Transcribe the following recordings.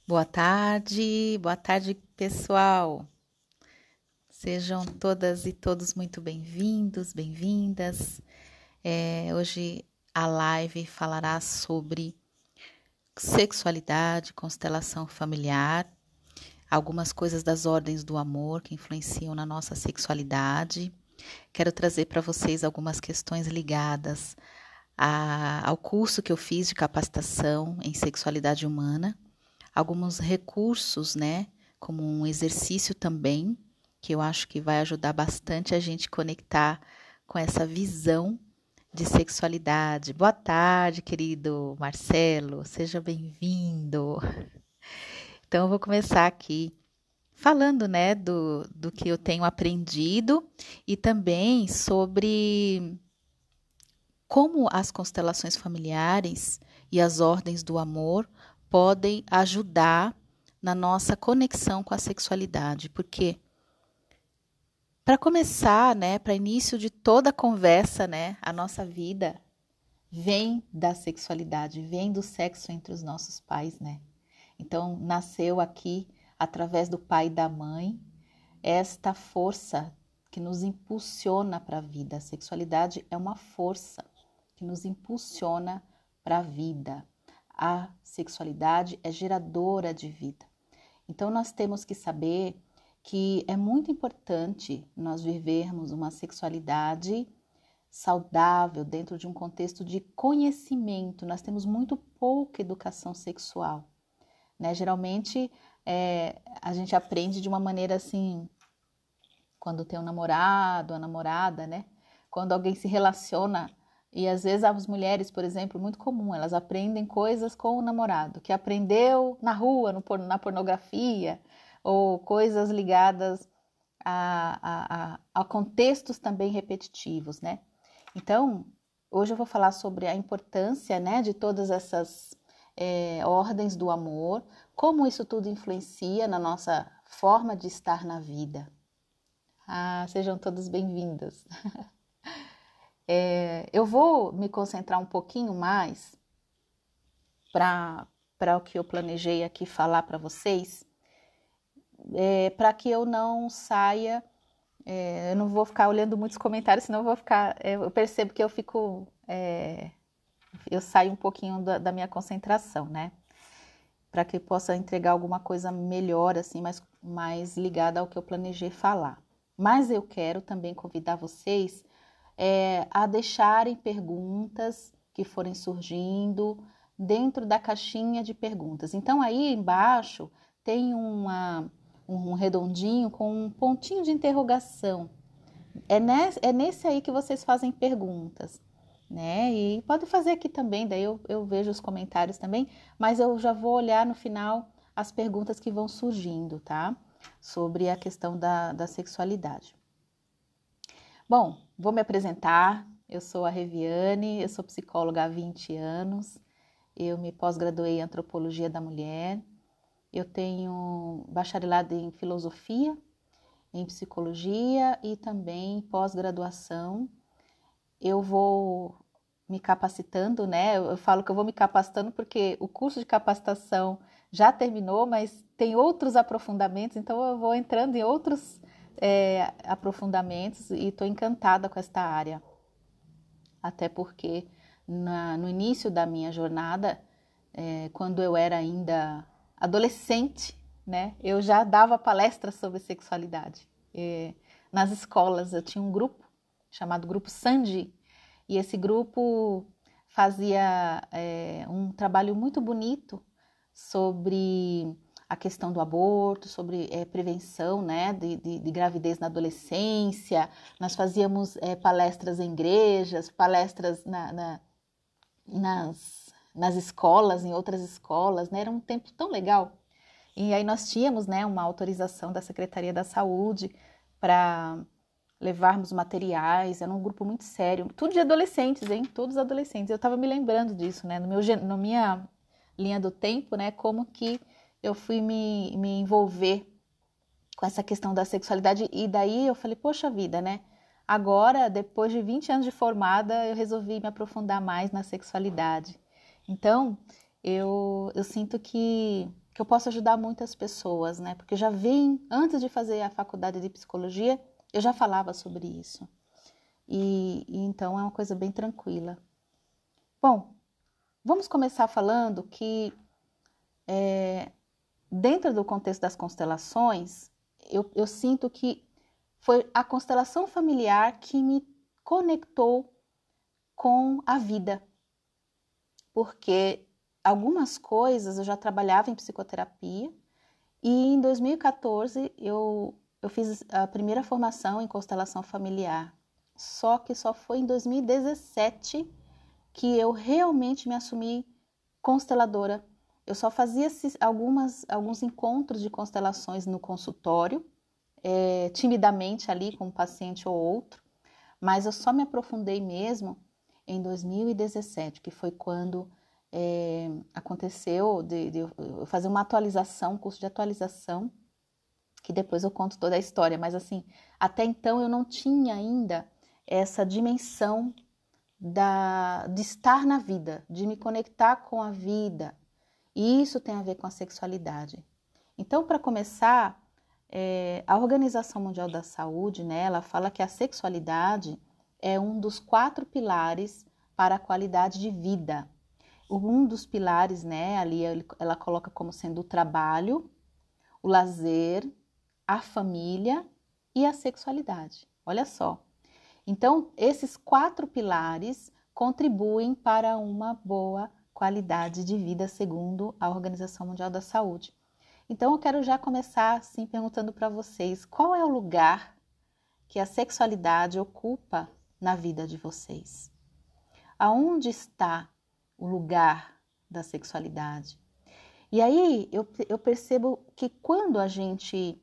Boa tarde pessoal. Sejam todas e todos muito bem-vindos, bem-vindas. Hoje a live falará sobre sexualidade, constelação familiar, algumas coisas das ordens do amor que influenciam na nossa sexualidade. Quero trazer para vocês algumas questões ligadas ao curso que eu fiz de capacitação em sexualidade humana. Alguns recursos, né, como um exercício também, que eu acho que vai ajudar bastante a gente conectar com essa visão de sexualidade. Boa tarde, querido Marcelo, seja bem-vindo. Então, eu vou começar aqui falando, né, do que eu tenho aprendido e também sobre como as constelações familiares e as ordens do amor podem ajudar na nossa conexão com a sexualidade, porque para começar, né, para início de toda a conversa, né, a nossa vida vem da sexualidade, vem do sexo entre os nossos pais, né? Então, nasceu aqui através do pai e da mãe esta força que nos impulsiona para a vida. A sexualidade é uma força que nos impulsiona para a vida. A sexualidade é geradora de vida. Então, nós temos que saber que é muito importante nós vivermos uma sexualidade saudável dentro de um contexto de conhecimento. Nós temos muito pouca educação sexual, né? Geralmente, a gente aprende de uma maneira assim, quando tem um namorado, a namorada, né? Quando alguém se relaciona. E às vezes as mulheres, por exemplo, muito comum, elas aprendem coisas com o namorado, que aprendeu na rua, na pornografia, ou coisas ligadas a contextos também repetitivos, né? Então, hoje eu vou falar sobre a importância, né, de todas essas ordens do amor, como isso tudo influencia na nossa forma de estar na vida. Sejam todos bem-vindos. Eu vou me concentrar um pouquinho mais para o que eu planejei aqui falar para vocês, para que eu não saia, eu não vou ficar olhando muitos comentários, senão eu percebo que eu saio um pouquinho da minha concentração, né? Para que eu possa entregar alguma coisa melhor, assim, mais ligada ao que eu planejei falar. Mas eu quero também convidar vocês a deixarem perguntas que forem surgindo dentro da caixinha de perguntas. Então, aí embaixo tem um redondinho com um pontinho de interrogação. É nesse aí que vocês fazem perguntas, né? E pode fazer aqui também, daí eu vejo os comentários também, mas eu já vou olhar no final as perguntas que vão surgindo, tá? Sobre a questão da sexualidade. Bom, vou me apresentar. Eu sou a Reviane, eu sou psicóloga há 20 anos. Eu me pós-graduei em Antropologia da Mulher. Eu tenho bacharelado em Filosofia, em Psicologia e também pós-graduação. Eu vou me capacitando, né? Eu falo que eu vou me capacitando porque o curso de capacitação já terminou, mas tem outros aprofundamentos, então eu vou entrando em outros aprofundamentos e estou encantada com esta área. Até porque no início da minha jornada, quando eu era ainda adolescente, né, eu já dava palestras sobre sexualidade. Nas escolas eu tinha um grupo chamado Grupo Sanji, e esse grupo fazia um trabalho muito bonito sobre a questão do aborto, sobre prevenção, né, de gravidez na adolescência. Nós fazíamos palestras em igrejas, palestras nas escolas, em outras escolas, né? Era um tempo tão legal. E aí nós tínhamos, né, uma autorização da Secretaria da Saúde para levarmos materiais. Era um grupo muito sério, tudo de adolescentes, hein? Todos adolescentes. Eu estava me lembrando disso, né? Na minha linha do tempo, né? Como que eu fui me envolver com essa questão da sexualidade. E daí eu falei, poxa vida, né? Agora, depois de 20 anos de formada, eu resolvi me aprofundar mais na sexualidade. Então, eu sinto que que eu possa ajudar muitas pessoas, né? Porque já vim, antes de fazer a faculdade de psicologia, eu já falava sobre isso. E então é uma coisa bem tranquila. Bom, vamos começar falando que dentro do contexto das constelações, eu sinto que foi a constelação familiar que me conectou com a vida. Porque algumas coisas eu já trabalhava em psicoterapia e em 2014 eu fiz a primeira formação em constelação familiar. Só que só foi em 2017 que eu realmente me assumi consteladora. Eu só fazia alguns encontros de constelações no consultório, timidamente ali com um paciente ou outro, mas eu só me aprofundei mesmo em 2017, que foi quando aconteceu de eu fazer uma atualização, um curso de atualização, que depois eu conto toda a história, mas assim, até então eu não tinha ainda essa dimensão de estar na vida, de me conectar com a vida. E isso tem a ver com a sexualidade. Então, para começar, a Organização Mundial da Saúde, né, ela fala que a sexualidade é um dos 4 pilares para a qualidade de vida. Um dos pilares, né, ali ela coloca como sendo o trabalho, o lazer, a família e a sexualidade. Olha só. Então, esses 4 pilares contribuem para uma boa qualidade de vida, segundo a Organização Mundial da Saúde. Então, eu quero já começar assim perguntando para vocês, qual é o lugar que a sexualidade ocupa na vida de vocês? Aonde está o lugar da sexualidade? E aí eu percebo que quando a gente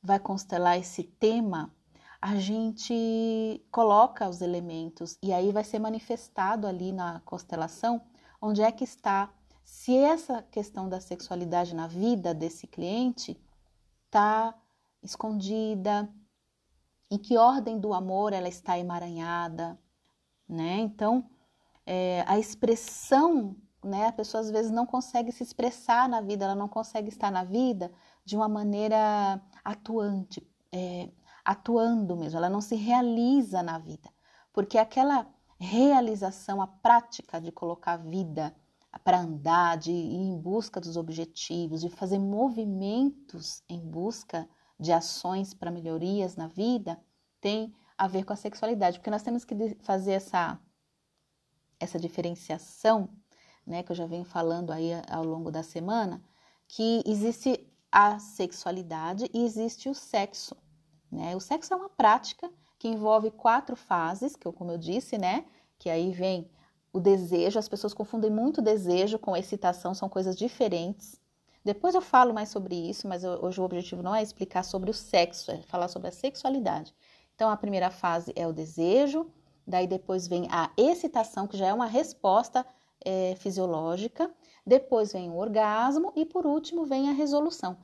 vai constelar esse tema, a gente coloca os elementos e aí vai ser manifestado ali na constelação onde é que está, se essa questão da sexualidade na vida desse cliente está escondida, em que ordem do amor ela está emaranhada, né? Então, a expressão, né? A pessoa às vezes não consegue se expressar na vida, ela não consegue estar na vida de uma maneira atuante, atuando mesmo, ela não se realiza na vida, porque aquela realização, a prática de colocar a vida para andar, de ir em busca dos objetivos, de fazer movimentos em busca de ações para melhorias na vida, tem a ver com a sexualidade, porque nós temos que fazer essa diferenciação, né, que eu já venho falando aí ao longo da semana, que existe a sexualidade e existe o sexo, né? O sexo é uma prática que envolve 4 fases, como eu disse, né? Que aí vem o desejo, as pessoas confundem muito desejo com excitação, são coisas diferentes. Depois eu falo mais sobre isso, mas hoje o objetivo não é explicar sobre o sexo, é falar sobre a sexualidade. Então, a primeira fase é o desejo, daí depois vem a excitação, que já é uma resposta fisiológica, depois vem o orgasmo e, por último, vem a resolução.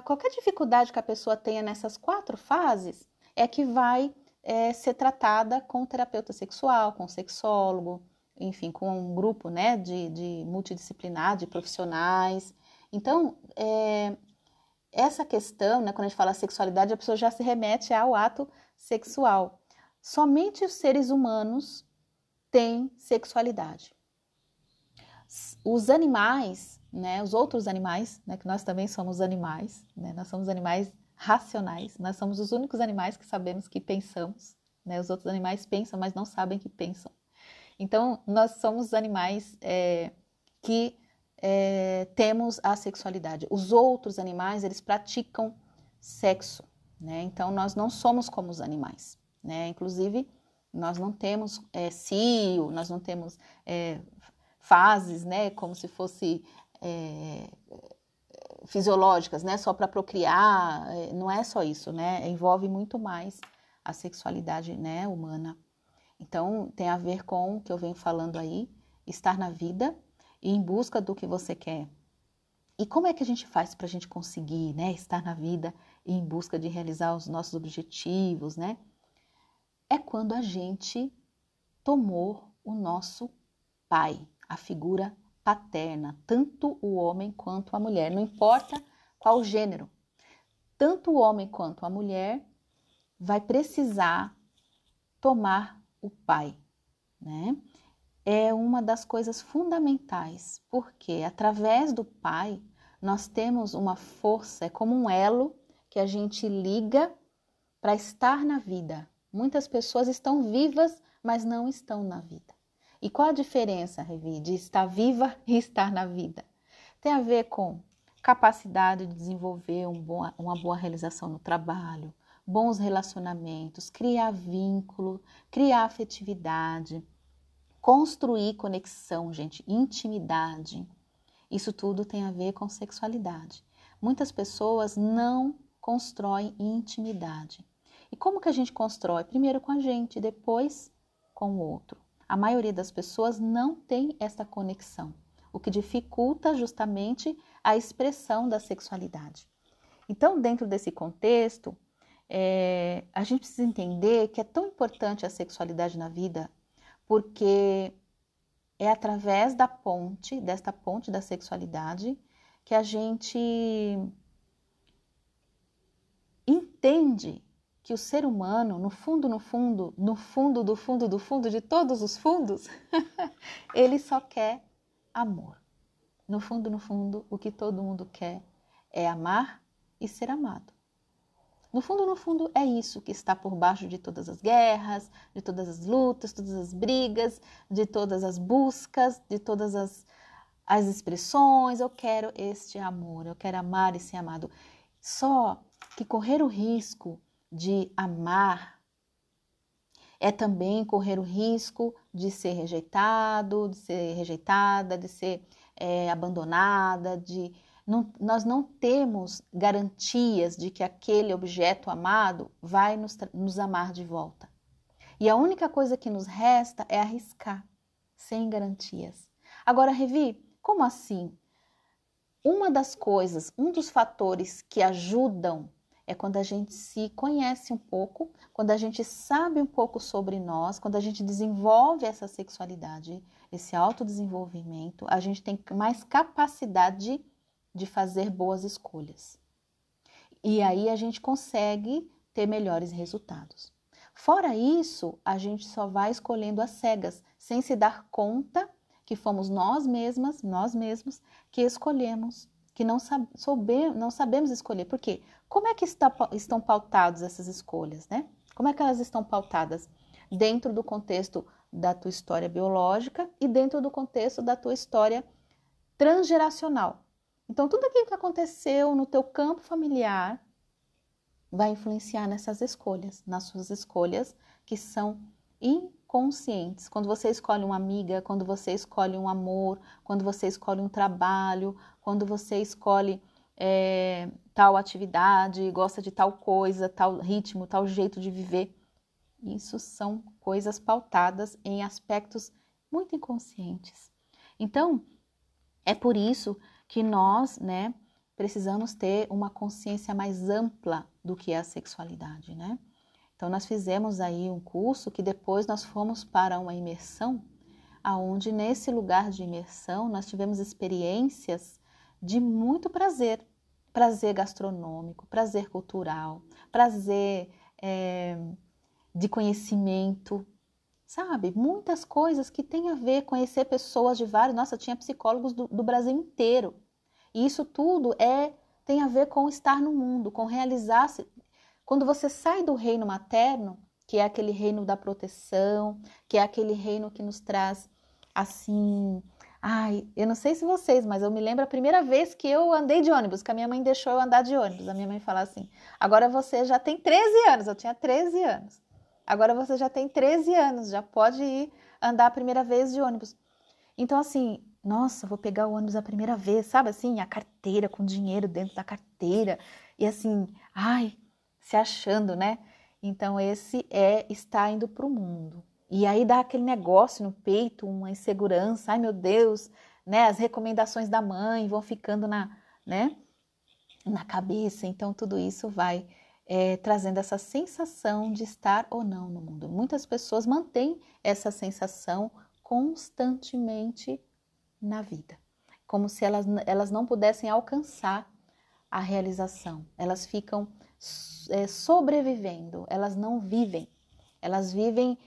Qualquer dificuldade que a pessoa tenha nessas 4 fases é que vai ser tratada com o terapeuta sexual, com o sexólogo, enfim, com um grupo, né, de multidisciplinar, de profissionais. Então, essa questão, né, quando a gente fala sexualidade, a pessoa já se remete ao ato sexual. Somente os seres humanos têm sexualidade. Os animais, né, os outros animais, né, que nós também somos animais, né, nós somos animais racionais, nós somos os únicos animais que sabemos que pensamos, né, os outros animais pensam, mas não sabem que pensam. Então, nós somos animais que temos a sexualidade. Os outros animais, eles praticam sexo, né, então nós não somos como os animais, né, inclusive nós não temos cio, nós não temos fases, né, como se fosse fisiológicas, né, só para procriar, não é só isso, né, envolve muito mais a sexualidade, né, humana. Então, tem a ver com o que eu venho falando aí, estar na vida e em busca do que você quer. E como é que a gente faz para a gente conseguir, né, estar na vida e em busca de realizar os nossos objetivos, né? É quando a gente tomou o nosso pai, a figura paterna, tanto o homem quanto a mulher, não importa qual gênero. Tanto o homem quanto a mulher vai precisar tomar o pai, né? É uma das coisas fundamentais, porque através do pai nós temos uma força, é como um elo que a gente liga para estar na vida. Muitas pessoas estão vivas, mas não estão na vida. E qual a diferença, Revi, de estar viva e estar na vida? Tem a ver com capacidade de desenvolver uma boa realização no trabalho, bons relacionamentos, criar vínculo, criar afetividade, construir conexão, gente, intimidade. Isso tudo tem a ver com sexualidade. Muitas pessoas não constroem intimidade. E como que a gente constrói? Primeiro com a gente, depois com o outro. A maioria das pessoas não tem essa conexão, o que dificulta justamente a expressão da sexualidade. Então, dentro desse contexto, a gente precisa entender que é tão importante a sexualidade na vida, porque é através desta ponte da sexualidade, que a gente entende que o ser humano, no fundo de todos os fundos, ele só quer amor. No fundo, o que todo mundo quer é amar e ser amado. No fundo, é isso que está por baixo de todas as guerras, de todas as lutas, todas as brigas, de todas as buscas, de todas as expressões. Eu quero este amor, eu quero amar e ser amado. Só que correr o risco de amar é também correr o risco de ser rejeitado, de ser rejeitada, de ser abandonada, nós não temos garantias de que aquele objeto amado vai nos amar de volta. E a única coisa que nos resta é arriscar, sem garantias. Agora, Revi, como assim? Uma das coisas, um dos fatores que ajudam é quando a gente se conhece um pouco, quando a gente sabe um pouco sobre nós, quando a gente desenvolve essa sexualidade, esse autodesenvolvimento, a gente tem mais capacidade de fazer boas escolhas. E aí a gente consegue ter melhores resultados. Fora isso, a gente só vai escolhendo às cegas, sem se dar conta que fomos nós mesmos, que escolhemos, que não sabemos escolher. Por quê? Como é que estão pautadas essas escolhas, né? Como é que elas estão pautadas? Dentro do contexto da tua história biológica e dentro do contexto da tua história transgeracional. Então, tudo aquilo que aconteceu no teu campo familiar vai influenciar nessas escolhas, nas suas escolhas que são inconscientes. Quando você escolhe uma amiga, quando você escolhe um amor, quando você escolhe um trabalho, quando você escolhe tal atividade, gosta de tal coisa, tal ritmo, tal jeito de viver, isso são coisas pautadas em aspectos muito inconscientes. Então, é por isso que nós, precisamos ter uma consciência mais ampla do que é a sexualidade, né? Então, nós fizemos aí um curso que depois nós fomos para uma imersão, aonde nesse lugar de imersão nós tivemos experiências de muito prazer, prazer gastronômico, prazer cultural, prazer de conhecimento, sabe? Muitas coisas que têm a ver com conhecer pessoas de vários... Nossa, tinha psicólogos do Brasil inteiro. E isso tudo tem a ver com estar no mundo, com realizar-se. Quando você sai do reino materno, que é aquele reino da proteção, que é aquele reino que nos traz, assim... Ai, eu não sei se vocês, mas eu me lembro a primeira vez que eu andei de ônibus, que a minha mãe deixou eu andar de ônibus. A minha mãe falou assim, agora você já tem 13 anos, eu tinha 13 anos. Agora você já tem 13 anos, já pode ir andar a primeira vez de ônibus. Então, assim, nossa, vou pegar o ônibus a primeira vez, sabe assim? A carteira, com dinheiro dentro da carteira. E assim, ai, se achando, né? Então, esse estar indo para o mundo. E aí dá aquele negócio no peito, uma insegurança. Ai, meu Deus, né? As recomendações da mãe vão ficando na cabeça. Então, tudo isso vai... trazendo essa sensação de estar ou não no mundo. Muitas pessoas mantêm essa sensação constantemente na vida. como se elas não pudessem alcançar a realização. Elas ficam sobrevivendo, elas não vivem. Elas vivem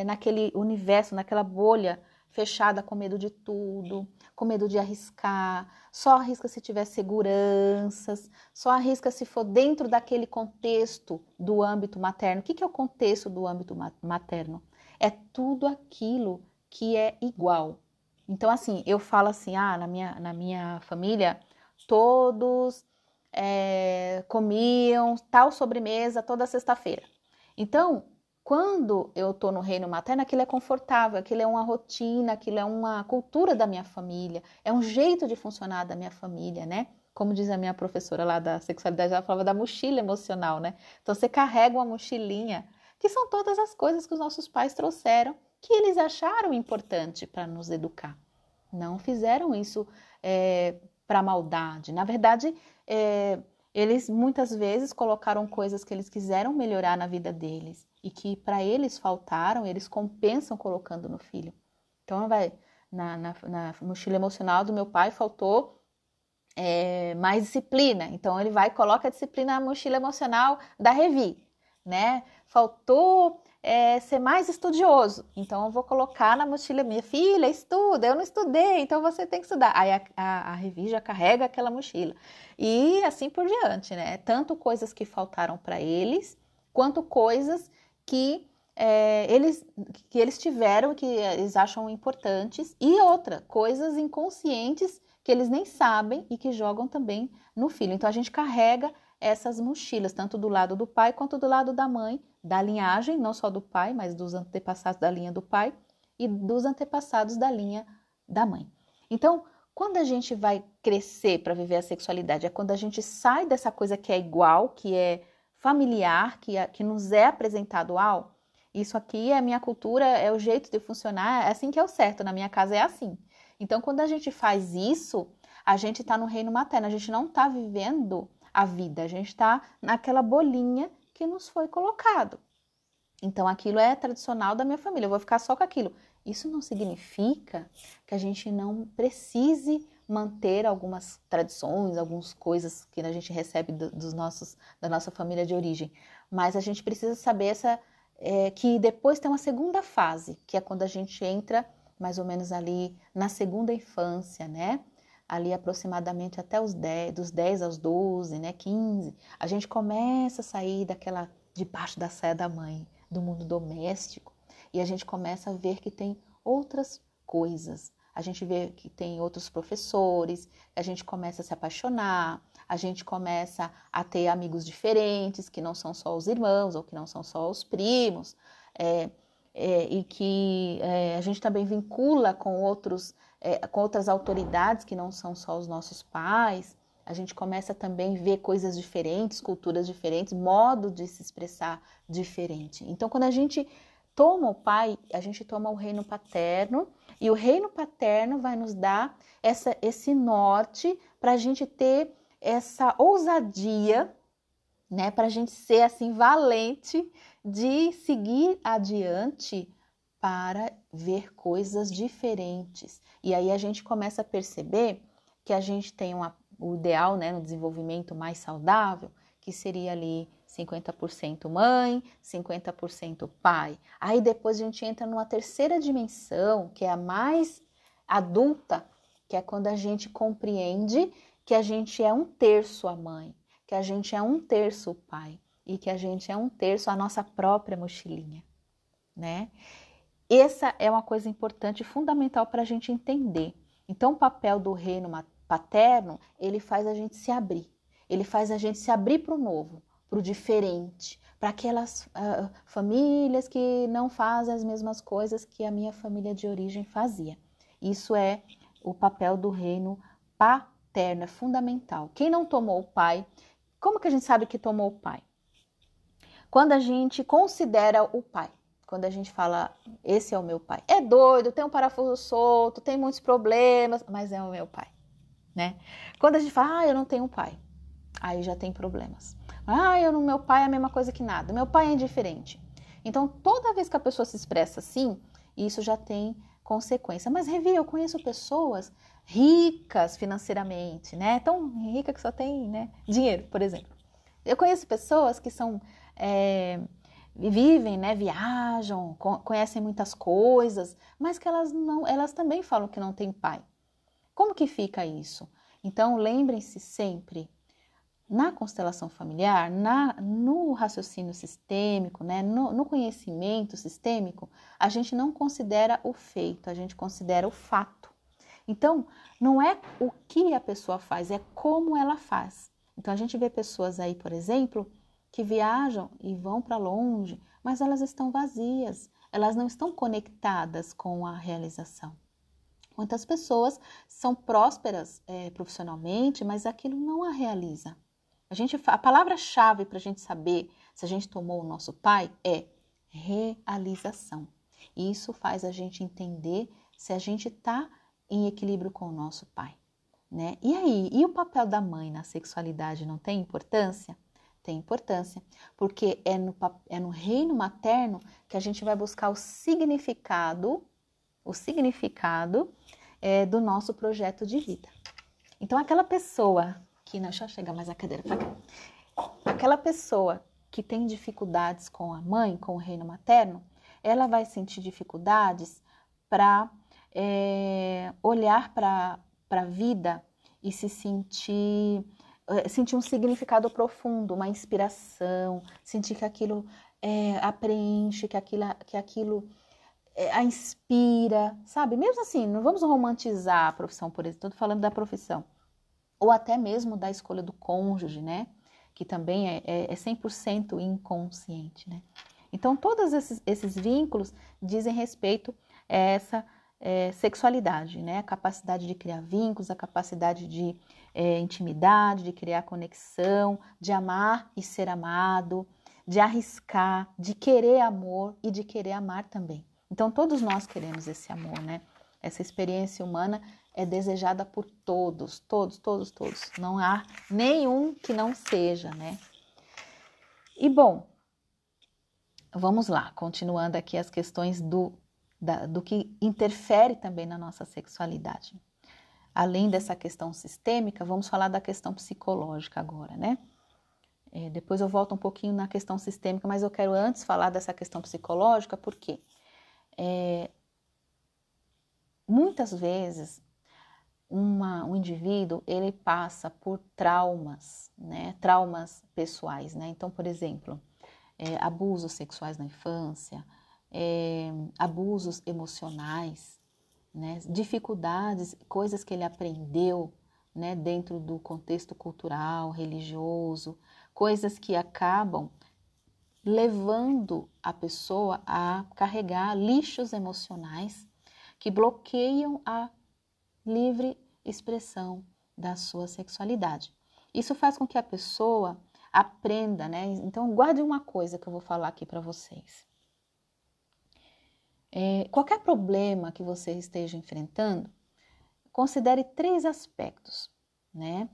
naquele universo, naquela bolha fechada, com medo de tudo, com medo de arriscar, só arrisca se tiver seguranças, só arrisca se for dentro daquele contexto do âmbito materno. O que é o contexto do âmbito materno? É tudo aquilo que é igual. Então, assim, eu falo assim, na minha família, todos comiam tal sobremesa toda sexta-feira. Então, quando eu estou no reino materno, aquilo é confortável, aquilo é uma rotina, aquilo é uma cultura da minha família, é um jeito de funcionar da minha família, né? Como diz a minha professora lá da sexualidade, ela falava da mochila emocional, né? Então você carrega uma mochilinha, que são todas as coisas que os nossos pais trouxeram, que eles acharam importante para nos educar. Não fizeram isso para maldade. Na verdade, eles muitas vezes colocaram coisas que eles quiseram melhorar na vida deles e que para eles faltaram, eles compensam colocando no filho. Então, na mochila emocional do meu pai faltou mais disciplina. Então, ele vai e coloca a disciplina na mochila emocional da Revi, né? Faltou ser mais estudioso. Então, eu vou colocar na mochila, minha filha, estuda, eu não estudei, então você tem que estudar. Aí a Revi já carrega aquela mochila. E assim por diante, né? Tanto coisas que faltaram para eles, quanto coisas que eles tiveram, que eles acham importantes, e coisas inconscientes que eles nem sabem e que jogam também no filho. Então, a gente carrega essas mochilas, tanto do lado do pai quanto do lado da mãe, da linhagem, não só do pai, mas dos antepassados da linha do pai e dos antepassados da linha da mãe. Então, quando a gente vai crescer para viver a sexualidade, é quando a gente sai dessa coisa que é igual, que é familiar, que nos é apresentado isso aqui é a minha cultura, é o jeito de funcionar, é assim que é o certo, na minha casa é assim. Então, quando a gente faz isso, a gente está no reino materno, a gente não está vivendo a vida, a gente está naquela bolinha que nos foi colocado. Então, aquilo é tradicional da minha família, eu vou ficar só com aquilo. Isso não significa que a gente não precise manter algumas tradições, algumas coisas que a gente recebe da nossa família de origem, mas a gente precisa saber que depois tem uma segunda fase, que é quando a gente entra mais ou menos ali na segunda infância, né? Ali aproximadamente até dos 10 aos 12, né? 15, a gente começa a sair debaixo da saia da mãe, do mundo doméstico, e a gente começa a ver que tem outras coisas. A gente vê que tem outros professores, a gente começa a se apaixonar, a gente começa a ter amigos diferentes, que não são só os irmãos, ou que não são só os primos, e que a gente também vincula com outras autoridades que não são só os nossos pais. A gente começa também a ver coisas diferentes, culturas diferentes, modo de se expressar diferente. Então, quando a gente toma o pai, a gente toma o reino paterno, e o reino paterno vai nos dar esse norte para a gente ter essa ousadia, né, para a gente ser assim valente de seguir adiante para ver coisas diferentes. E aí a gente começa a perceber que a gente tem o ideal, né, no desenvolvimento mais saudável, que seria ali 50% mãe, 50% pai. Aí depois a gente entra numa terceira dimensão, que é a mais adulta, que é quando a gente compreende que a gente é 1/3 a mãe, que a gente é 1/3 o pai e que a gente é 1/3 a nossa própria mochilinha, né? Essa é uma coisa importante e fundamental para a gente entender. Então, o papel do reino paterno, ele faz a gente se abrir. Ele faz a gente se abrir para o novo, para o diferente, para aquelas famílias que não fazem as mesmas coisas que a minha família de origem fazia. Isso é o papel do reino paterno, é fundamental. Quem não tomou o pai, como que a gente sabe que tomou o pai? Quando a gente considera o pai. Quando a gente fala, esse é o meu pai. É doido, tem um parafuso solto, tem muitos problemas, mas é o meu pai, né? Quando a gente fala, eu não tenho pai, aí já tem problemas. Meu pai é a mesma coisa que nada, meu pai é indiferente. Então, toda vez que a pessoa se expressa assim, isso já tem consequência. Mas, Revi, eu conheço pessoas ricas financeiramente, né? Tão rica que só tem, né, dinheiro, por exemplo. Eu conheço pessoas que são, vivem, né, viajam, conhecem muitas coisas, mas que elas também falam que não têm pai. Como que fica isso? Então, lembrem-se sempre, na constelação familiar, no raciocínio sistêmico, né, no conhecimento sistêmico, a gente não considera o feito, a gente considera o fato. Então, não é o que a pessoa faz, é como ela faz. Então, a gente vê pessoas aí, por exemplo, que viajam e vão para longe, mas elas estão vazias, elas não estão conectadas com a realização. Muitas pessoas são prósperas profissionalmente, mas aquilo não a realiza. A palavra-chave para a gente saber se a gente tomou o nosso pai é realização. E isso faz a gente entender se a gente está em equilíbrio com o nosso pai, né? E aí, e o papel da mãe na sexualidade não tem importância? Tem importância, porque é no reino materno que a gente vai buscar o significado do nosso projeto de vida. Então, aquela pessoa que... Deixa eu chegar mais a cadeira para cá. Aquela pessoa que tem dificuldades com a mãe, com o reino materno, ela vai sentir dificuldades para olhar para a vida e se sentir um significado profundo, uma inspiração, sentir que aquilo a preenche, que aquilo a inspira, sabe? Mesmo assim, não vamos romantizar a profissão por isso, estou falando da profissão. Ou até mesmo da escolha do cônjuge, né? Que também é 100% inconsciente, né? Então, todos esses vínculos dizem respeito a essa sexualidade, né? A capacidade de criar vínculos, a capacidade de intimidade, de criar conexão, de amar e ser amado, de arriscar, de querer amor e de querer amar também. Então, todos nós queremos esse amor, né? Essa experiência humana é desejada por todos, todos. Não há nenhum que não seja, né? E, bom, vamos lá, continuando aqui as questões do que interfere também na nossa sexualidade. Além dessa questão sistêmica, vamos falar da questão psicológica agora, né? Depois eu volto um pouquinho na questão sistêmica, mas eu quero antes falar dessa questão psicológica, porque muitas vezes um indivíduo, ele passa por traumas, né? Traumas pessoais, né? Então, por exemplo, abusos sexuais na infância, abusos emocionais, né? Dificuldades, coisas que ele aprendeu, né? Dentro do contexto cultural, religioso, coisas que acabam levando a pessoa a carregar lixos emocionais que bloqueiam a livre expressão da sua sexualidade. Isso faz com que a pessoa aprenda, né? Então, guarde uma coisa que eu vou falar aqui para vocês. Qualquer problema que você esteja enfrentando, considere 3 aspectos, né?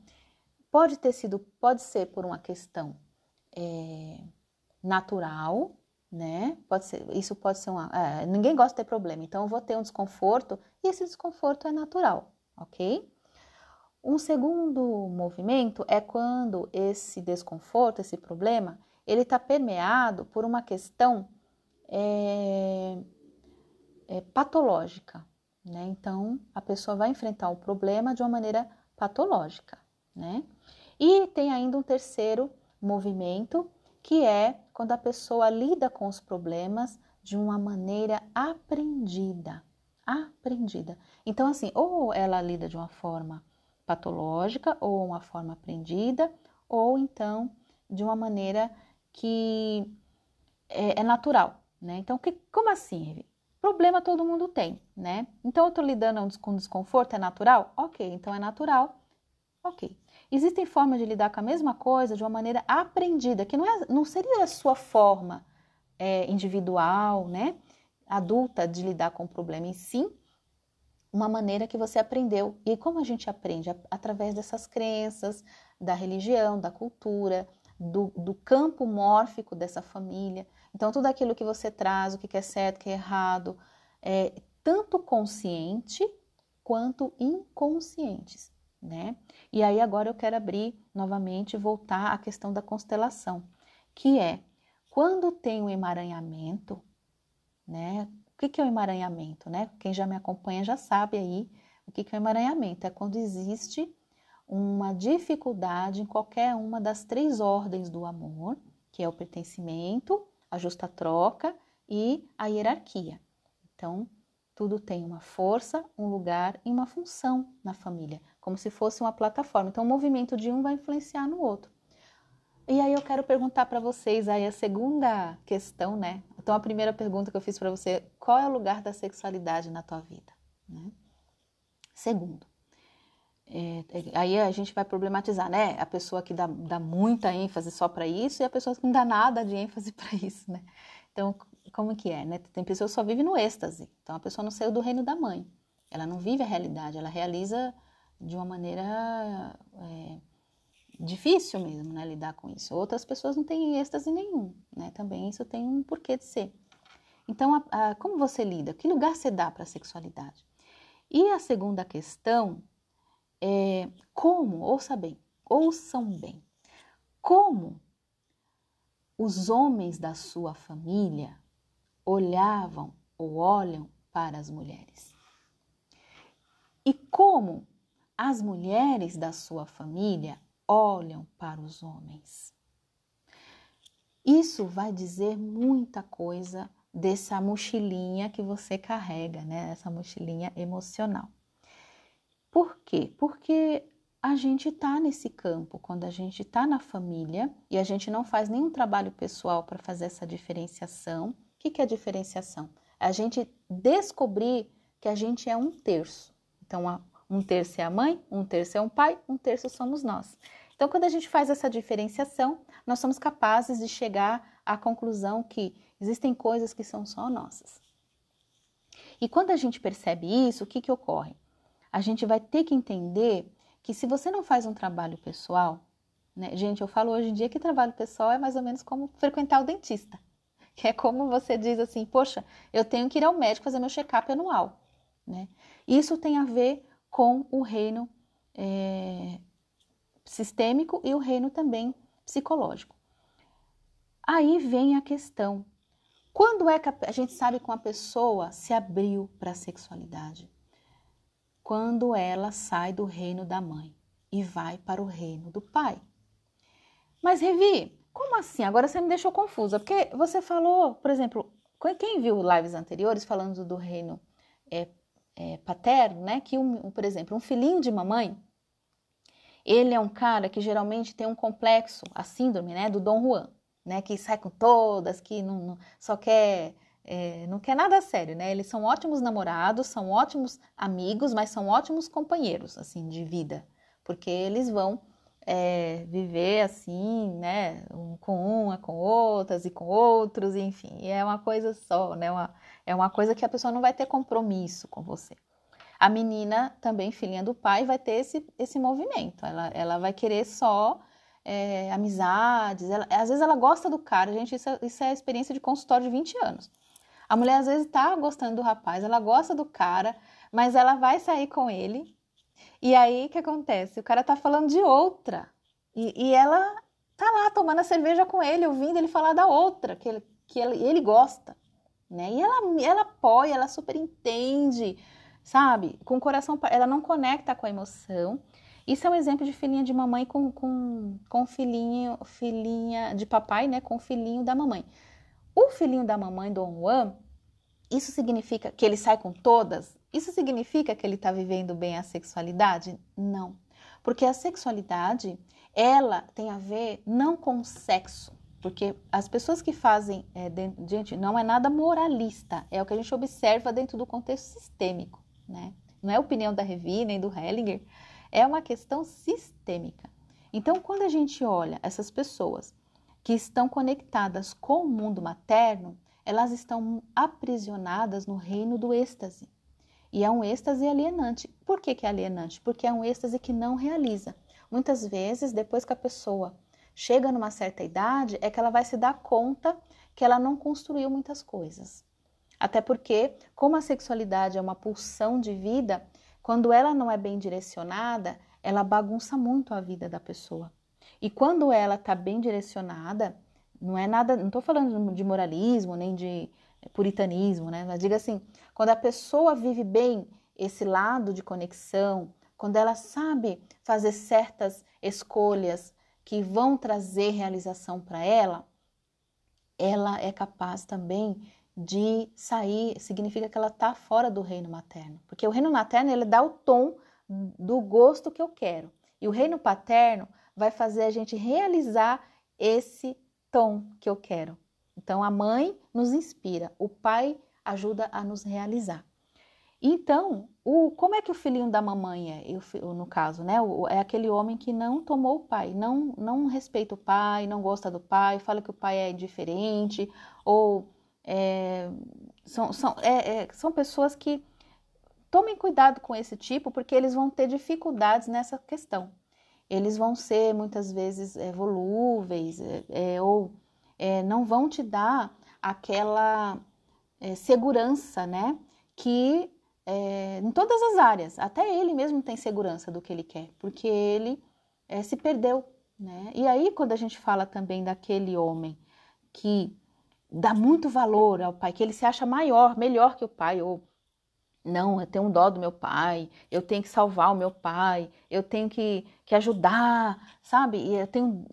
Pode ser por uma questão natural, né? Isso pode ser ninguém gosta de ter problema, então eu vou ter um desconforto e esse desconforto é natural, ok? Um segundo movimento é quando esse desconforto, esse problema, ele está permeado por uma questão patológica, né? Então, a pessoa vai enfrentar o problema de uma maneira patológica, né? E tem ainda um terceiro movimento, que é quando a pessoa lida com os problemas de uma maneira aprendida. Então, assim, ou ela lida de uma forma patológica, ou uma forma aprendida, ou então de uma maneira que é natural, né? Então, como assim? Problema todo mundo tem, né? Então, eu tô lidando com desconforto, é natural? Ok, então é natural, ok. Existem formas de lidar com a mesma coisa de uma maneira aprendida, que não seria a sua forma individual, né, adulta de lidar com o problema, e sim uma maneira que você aprendeu. E como a gente aprende? Através dessas crenças, da religião, da cultura, do campo mórfico dessa família. Então, tudo aquilo que você traz, o que é certo, o que é errado, tanto consciente quanto inconscientes, né? E aí agora eu quero abrir novamente, voltar à questão da constelação, que é quando tem um emaranhamento, né? O que é o emaranhamento, né? Quem já me acompanha já sabe aí o que é o emaranhamento. É quando existe uma dificuldade em qualquer uma das 3 ordens do amor, que é o pertencimento, a justa troca e a hierarquia. Então, tudo tem uma força, um lugar e uma função na família, como se fosse uma plataforma. Então, o movimento de um vai influenciar no outro. E aí eu quero perguntar para vocês aí a segunda questão, né? Então, a primeira pergunta que eu fiz para você, qual é o lugar da sexualidade na tua vida? Né? Segundo, aí a gente vai problematizar, né? A pessoa que dá muita ênfase só para isso e a pessoa que não dá nada de ênfase para isso, né? Então, como que é, né? Tem pessoas que só vivem no êxtase. Então, a pessoa não saiu do reino da mãe. Ela não vive a realidade, ela realiza de uma maneira difícil mesmo, né? Lidar com isso. Outras pessoas não têm êxtase nenhum, né? Também isso tem um porquê de ser. Então, como você lida? Que lugar você dá para a sexualidade? E a segunda questão é como, ouçam bem, como os homens da sua família olhavam ou olham para as mulheres. E como as mulheres da sua família olham para os homens. Isso vai dizer muita coisa dessa mochilinha que você carrega, né? Essa mochilinha emocional. Por quê? Porque a gente está nesse campo, quando a gente está na família e a gente não faz nenhum trabalho pessoal para fazer essa diferenciação. O que é a diferenciação? A gente descobrir que a gente é um terço. Então, um terço é a mãe, um terço é um pai, um terço somos nós. Então, quando a gente faz essa diferenciação, nós somos capazes de chegar à conclusão que existem coisas que são só nossas. E quando a gente percebe isso, o que ocorre? A gente vai ter que entender que se você não faz um trabalho pessoal, né? Gente, eu falo hoje em dia que trabalho pessoal é mais ou menos como frequentar o dentista. Que é como você diz assim, poxa, eu tenho que ir ao médico fazer meu check-up anual, né? Isso tem a ver com o reino sistêmico e o reino também psicológico. Aí vem a questão, quando é que a gente sabe que uma pessoa se abriu para a sexualidade? Quando ela sai do reino da mãe e vai para o reino do pai. Mas, Revi, como assim? Agora você me deixou confusa, porque você falou, por exemplo, quem viu lives anteriores falando do reino paterno, né? Que, por exemplo, um filhinho de mamãe, ele é um cara que geralmente tem um complexo, a síndrome, né, do Dom Juan, né? Que sai com todas, que não só quer... não quer nada sério, né? Eles são ótimos namorados, são ótimos amigos, mas são ótimos companheiros, assim, de vida. Porque eles vão viver assim, né? Com outras e com outros, enfim. E é uma coisa só, né? É uma coisa que a pessoa não vai ter compromisso com você. A menina, também filhinha do pai, vai ter esse movimento. Ela vai querer só... amizades, às vezes ela gosta do cara, gente, isso é a experiência de consultório de 20 anos. A mulher às vezes tá gostando do rapaz, ela gosta do cara, mas ela vai sair com ele, e aí o que acontece? O cara tá falando de outra, e ela tá lá tomando a cerveja com ele, ouvindo ele falar da outra, que ele gosta, né? E ela apoia, ela super entende, sabe? Com o coração, ela não conecta com a emoção. Isso é um exemplo de filhinha de mamãe com filhinha de papai, né? Com o filhinho da mamãe. O filhinho da mamãe, Dom Juan, isso significa que ele sai com todas? Isso significa que ele está vivendo bem a sexualidade? Não. Porque a sexualidade, ela tem a ver não com o sexo. Porque as pessoas que fazem, gente, não é nada moralista. É o que a gente observa dentro do contexto sistêmico, né? Não é a opinião da Revi, nem do Hellinger. É uma questão sistêmica. Então, quando a gente olha essas pessoas que estão conectadas com o mundo materno, elas estão aprisionadas no reino do êxtase. E é um êxtase alienante. Por que é alienante? Porque é um êxtase que não realiza. Muitas vezes, depois que a pessoa chega numa certa idade, é que ela vai se dar conta que ela não construiu muitas coisas. Até porque, como a sexualidade é uma pulsão de vida, quando ela não é bem direcionada, ela bagunça muito a vida da pessoa. E quando ela está bem direcionada, não é nada, não estou falando de moralismo, nem de puritanismo, né? Mas diga assim, quando a pessoa vive bem esse lado de conexão, quando ela sabe fazer certas escolhas que vão trazer realização para ela é capaz também de sair, significa que ela está fora do reino materno. Porque o reino materno, ele dá o tom do gosto que eu quero. E o reino paterno vai fazer a gente realizar esse tom que eu quero. Então, a mãe nos inspira, o pai ajuda a nos realizar. Então, como é que o filhinho da mamãe é? No caso, né? É aquele homem que não tomou o pai, não respeita o pai, não gosta do pai, fala que o pai é indiferente, ou são pessoas que tomem cuidado com esse tipo, porque eles vão ter dificuldades nessa questão. Eles vão ser, muitas vezes, volúveis, ou não vão te dar aquela segurança, né? Que em todas as áreas, até ele mesmo tem segurança do que ele quer, porque ele se perdeu, né? E aí, quando a gente fala também daquele homem que dá muito valor ao pai, que ele se acha maior, melhor que o pai, ou não, eu tenho um dó do meu pai, eu tenho que salvar o meu pai, eu tenho que ajudar, sabe? E eu tenho,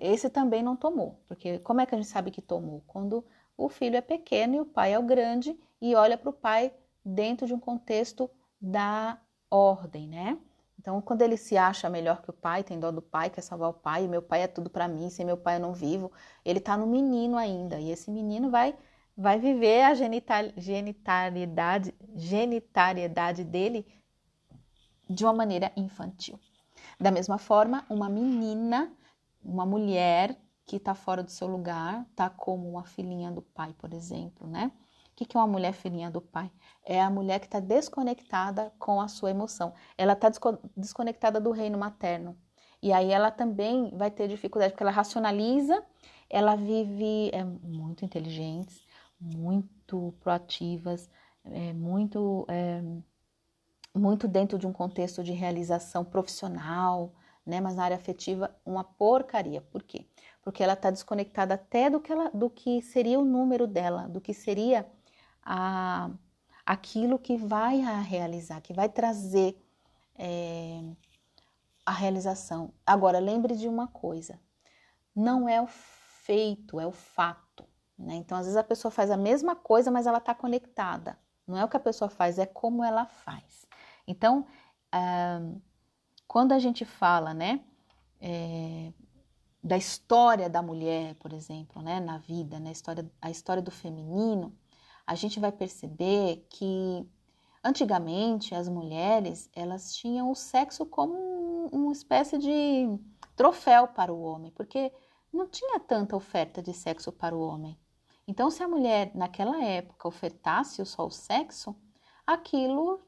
esse também não tomou, porque como é que a gente sabe que tomou? Quando o filho é pequeno e o pai é o grande e olha para o pai dentro de um contexto da ordem, né? Então, quando ele se acha melhor que o pai, tem dó do pai, quer salvar o pai, meu pai é tudo para mim, sem meu pai eu não vivo, ele tá no menino ainda, e esse menino vai viver a genitalidade dele de uma maneira infantil. Da mesma forma, uma menina, uma mulher que está fora do seu lugar, está como uma filhinha do pai, por exemplo, né? O que é uma mulher filhinha do pai? É a mulher que está desconectada com a sua emoção. Ela está desconectada do reino materno. E aí ela também vai ter dificuldade, porque ela racionaliza, ela vive muito inteligente, muito proativas, muito dentro de um contexto de realização profissional, né? Mas na área afetiva, uma porcaria. Por quê? Porque ela está desconectada até do que seria o número dela, do que seria aquilo que vai realizar, que vai trazer a realização. Agora, lembre de uma coisa, não é o feito, é o fato. Né? Então, às vezes a pessoa faz a mesma coisa, mas ela está conectada. Não é o que a pessoa faz, é como ela faz. Então, quando a gente fala, né, da história da mulher, por exemplo, né, na vida, né, a história do feminino, a gente vai perceber que antigamente as mulheres elas tinham o sexo como uma espécie de troféu para o homem, porque não tinha tanta oferta de sexo para o homem. Então, se a mulher naquela época ofertasse só o sexo, aquilo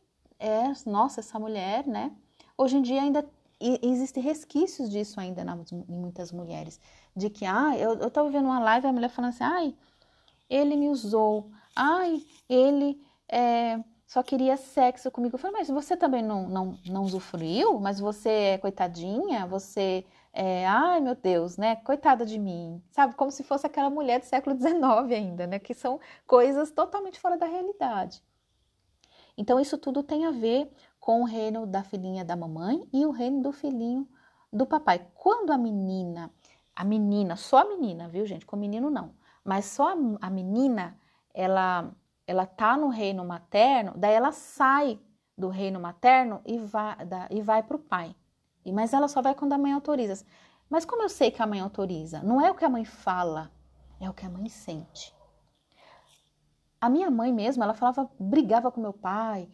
nossa, essa mulher, né? Hoje em dia ainda existem resquícios disso ainda em muitas mulheres, de que, eu estava vendo uma live, a mulher falando assim, ele me usou, ele só queria sexo comigo. Eu falei, mas você também não usufruiu? Mas você é coitadinha? Você ai meu Deus, né? Coitada de mim. Sabe, como se fosse aquela mulher do século XIX ainda, né? Que são coisas totalmente fora da realidade. Então, isso tudo tem a ver com o reino da filhinha da mamãe e o reino do filhinho do papai. Quando a menina, só a menina, viu gente? Com o menino não. Mas só a menina, ela tá no reino materno, daí ela sai do reino materno e vai para o pai. Mas ela só vai quando a mãe autoriza. Mas como eu sei que a mãe autoriza? Não é o que a mãe fala, é o que a mãe sente. A minha mãe mesmo, ela brigava com meu pai,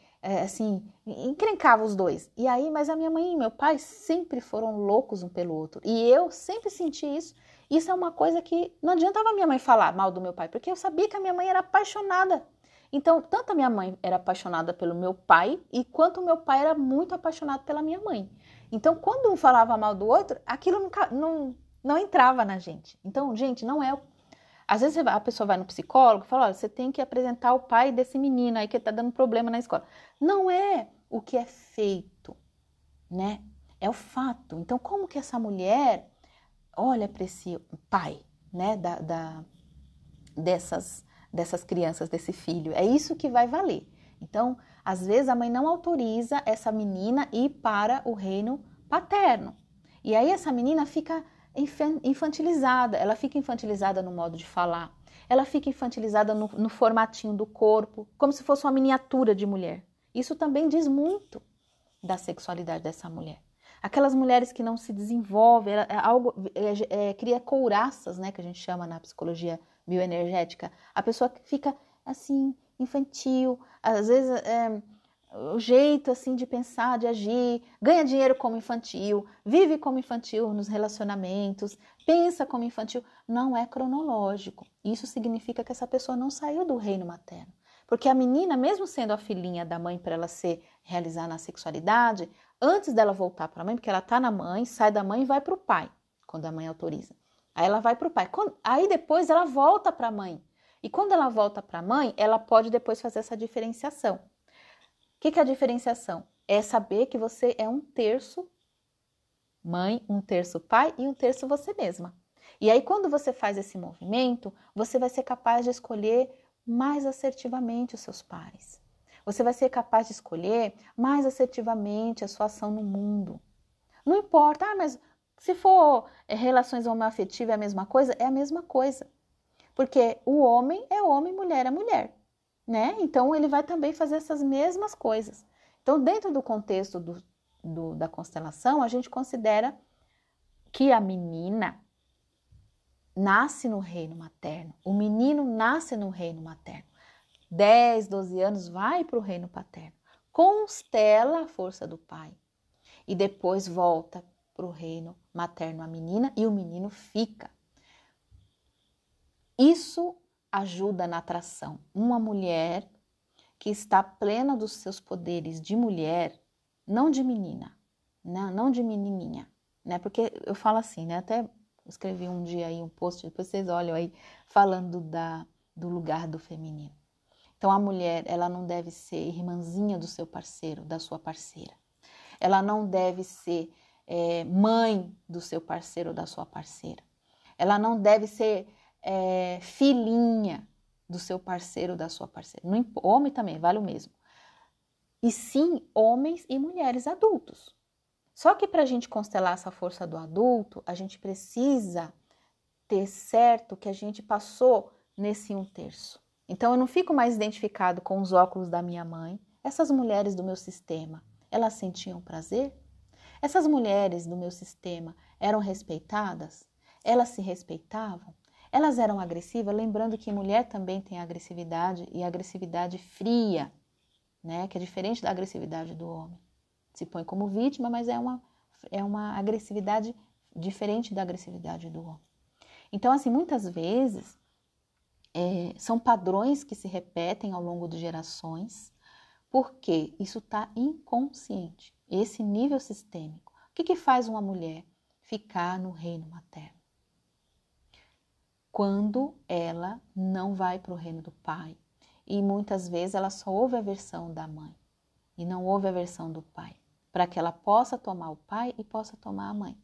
assim, encrencava os dois. E aí, mas a minha mãe e meu pai sempre foram loucos um pelo outro. E eu sempre senti isso. Isso é uma coisa que não adiantava a minha mãe falar mal do meu pai, porque eu sabia que a minha mãe era apaixonada. Então, tanto a minha mãe era apaixonada pelo meu pai, e quanto o meu pai era muito apaixonado pela minha mãe. Então, quando um falava mal do outro, aquilo não entrava na gente. Então, gente, não é Às vezes a pessoa vai no psicólogo e fala, olha, você tem que apresentar o pai desse menino aí que tá dando problema na escola. Não é o que é feito, né? É o fato. Então, como que essa mulher olha para esse pai, né, dessas crianças, desse filho? É isso que vai valer. Então, às vezes a mãe não autoriza essa menina ir para o reino paterno. E aí essa menina fica infantilizada, ela fica infantilizada no modo de falar, ela fica infantilizada no formatinho do corpo, como se fosse uma miniatura de mulher. Isso também diz muito da sexualidade dessa mulher. Aquelas mulheres que não se desenvolvem, cria couraças, né, que a gente chama na psicologia bioenergética. A pessoa fica assim, infantil, às vezes o jeito assim de pensar, de agir, ganha dinheiro como infantil, vive como infantil nos relacionamentos, pensa como infantil, não é cronológico. Isso significa que essa pessoa não saiu do reino materno. Porque a menina, mesmo sendo a filhinha da mãe para ela se realizar na sexualidade, antes dela voltar para a mãe, porque ela está na mãe, sai da mãe e vai para o pai, quando a mãe autoriza. Aí ela vai para o pai. Aí depois ela volta para a mãe. E quando ela volta para a mãe, ela pode depois fazer essa diferenciação. O que é a diferenciação? É saber que você é um terço mãe, um terço pai e um terço você mesma. E aí quando você faz esse movimento, você vai ser capaz de escolher mais assertivamente os seus pares. Você vai ser capaz de escolher mais assertivamente a sua ação no mundo. Não importa, mas se for relações homoafetivas é a mesma coisa? É a mesma coisa. Porque o homem é homem, mulher é mulher, né? Então ele vai também fazer essas mesmas coisas. Então, dentro do contexto da constelação, a gente considera que a menina nasce no reino materno, o menino nasce no reino materno. 10, 12 anos vai para o reino paterno, constela a força do pai e depois volta para o reino materno a menina e o menino fica. Isso ajuda na atração. Uma mulher que está plena dos seus poderes de mulher, não de menina, não de menininha, né? Porque eu falo assim, né? Até escrevi um dia aí um post, depois vocês olham aí, falando do lugar do feminino. Então, a mulher, ela não deve ser irmãzinha do seu parceiro, da sua parceira. Ela não deve ser mãe do seu parceiro ou da sua parceira. Ela não deve ser filhinha do seu parceiro ou da sua parceira. Não, homem também, vale o mesmo. E sim, homens e mulheres adultos. Só que para a gente constelar essa força do adulto, a gente precisa ter certo que a gente passou nesse 1/3. Então, eu não fico mais identificado com os óculos da minha mãe. Essas mulheres do meu sistema, elas sentiam prazer? Essas mulheres do meu sistema eram respeitadas? Elas se respeitavam? Elas eram agressivas? Lembrando que mulher também tem agressividade e agressividade fria, né? Que é diferente da agressividade do homem. Se põe como vítima, mas é uma agressividade diferente da agressividade do homem. Então, assim, muitas vezes são padrões que se repetem ao longo de gerações, porque isso está inconsciente, esse nível sistêmico. O que faz uma mulher ficar no reino materno? Quando ela não vai para o reino do pai, e muitas vezes ela só ouve a versão da mãe, e não ouve a versão do pai, para que ela possa tomar o pai e possa tomar a mãe.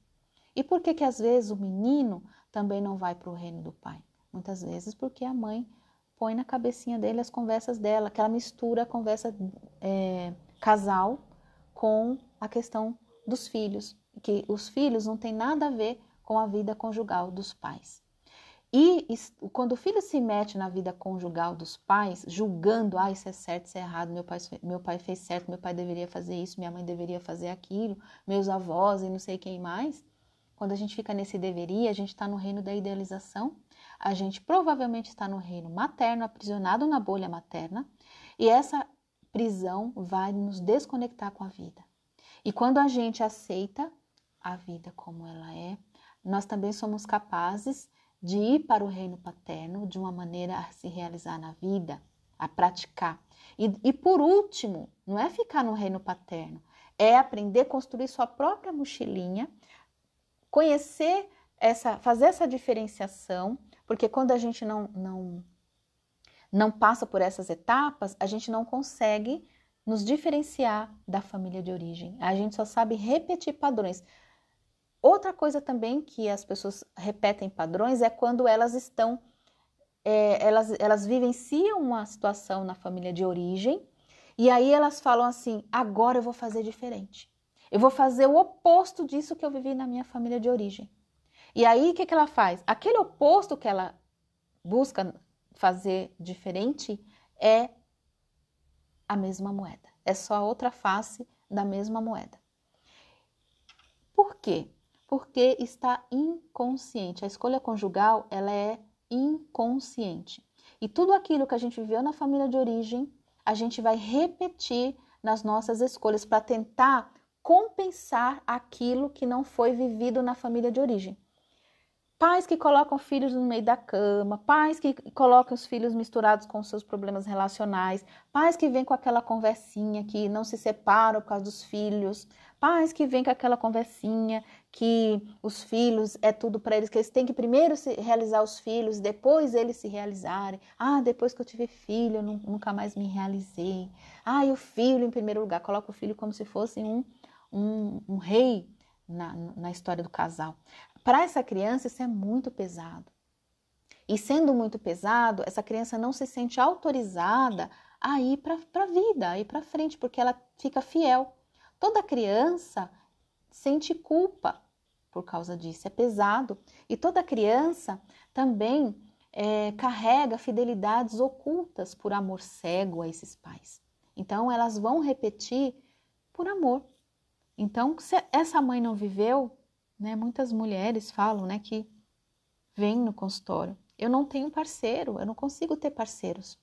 E por que às vezes o menino também não vai para o reino do pai? Muitas vezes porque a mãe põe na cabecinha dele as conversas dela, que ela mistura a conversa casal com a questão dos filhos, que os filhos não têm nada a ver com a vida conjugal dos pais. E quando o filho se mete na vida conjugal dos pais, julgando, isso é certo, isso é errado, meu pai fez certo, meu pai deveria fazer isso, minha mãe deveria fazer aquilo, meus avós e não sei quem mais. Quando a gente fica nesse deveria, a gente está no reino da idealização, a gente provavelmente está no reino materno, aprisionado na bolha materna, e essa prisão vai nos desconectar com a vida. E quando a gente aceita a vida como ela é, nós também somos capazes de ir para o reino paterno de uma maneira a se realizar na vida, a praticar. E por último, não é ficar no reino paterno, é aprender a construir sua própria mochilinha, conhecer fazer essa diferenciação, Porque quando a gente não passa por essas etapas, a gente não consegue nos diferenciar da família de origem. A gente só sabe repetir padrões. Outra coisa também que as pessoas repetem padrões é quando elas estão, elas vivenciam uma situação na família de origem e aí elas falam assim, agora eu vou fazer diferente. Eu vou fazer o oposto disso que eu vivi na minha família de origem. E aí o que ela faz? Aquele oposto que ela busca fazer diferente é a mesma moeda. É só a outra face da mesma moeda. Por quê? Porque está inconsciente. A escolha conjugal, ela é inconsciente. E tudo aquilo que a gente viveu na família de origem, a gente vai repetir nas nossas escolhas para tentar compensar aquilo que não foi vivido na família de origem. Pais que colocam filhos no meio da cama, pais que colocam os filhos misturados com seus problemas relacionais, pais que vêm com aquela conversinha que não se separam por causa dos filhos, pais que vêm com aquela conversinha que os filhos é tudo para eles, que eles têm que primeiro se realizar os filhos, depois eles se realizarem. Ah, depois que eu tive filho, eu nunca mais me realizei. Ah, e o filho em primeiro lugar, coloca o filho como se fosse um rei na história do casal. Para essa criança, isso é muito pesado. E sendo muito pesado, essa criança não se sente autorizada a ir para a vida, a ir para frente, porque ela fica fiel. Toda criança sente culpa por causa disso, é pesado. E toda criança também carrega fidelidades ocultas por amor cego a esses pais. Então, elas vão repetir por amor. Então, se essa mãe não viveu, né, muitas mulheres falam, né, que vêm no consultório, eu não tenho parceiro, eu não consigo ter parceiros.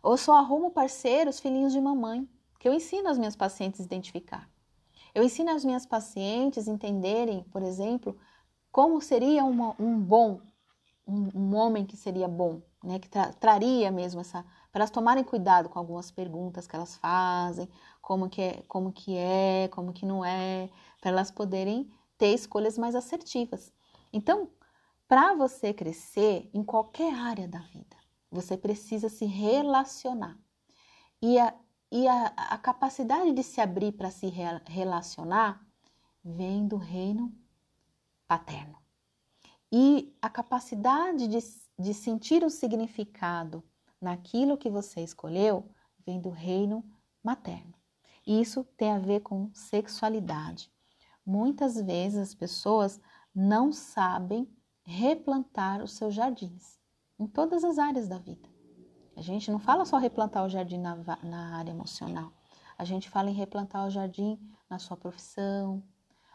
Ou só arrumo parceiros filhinhos de mamãe, que eu ensino as minhas pacientes a identificar. Eu ensino as minhas pacientes a entenderem, por exemplo, como seria um homem que seria bom, né, que traria mesmo essa, para elas tomarem cuidado com algumas perguntas que elas fazem, como que não é, para elas poderem ter escolhas mais assertivas. Então, para você crescer em qualquer área da vida, você precisa se relacionar. E a capacidade de se abrir para se relacionar vem do reino paterno. E a capacidade de sentir o significado naquilo que você escolheu vem do reino materno. E isso tem a ver com sexualidade. Muitas vezes as pessoas não sabem replantar os seus jardins, em todas as áreas da vida. A gente não fala só replantar o jardim na área emocional, a gente fala em replantar o jardim na sua profissão,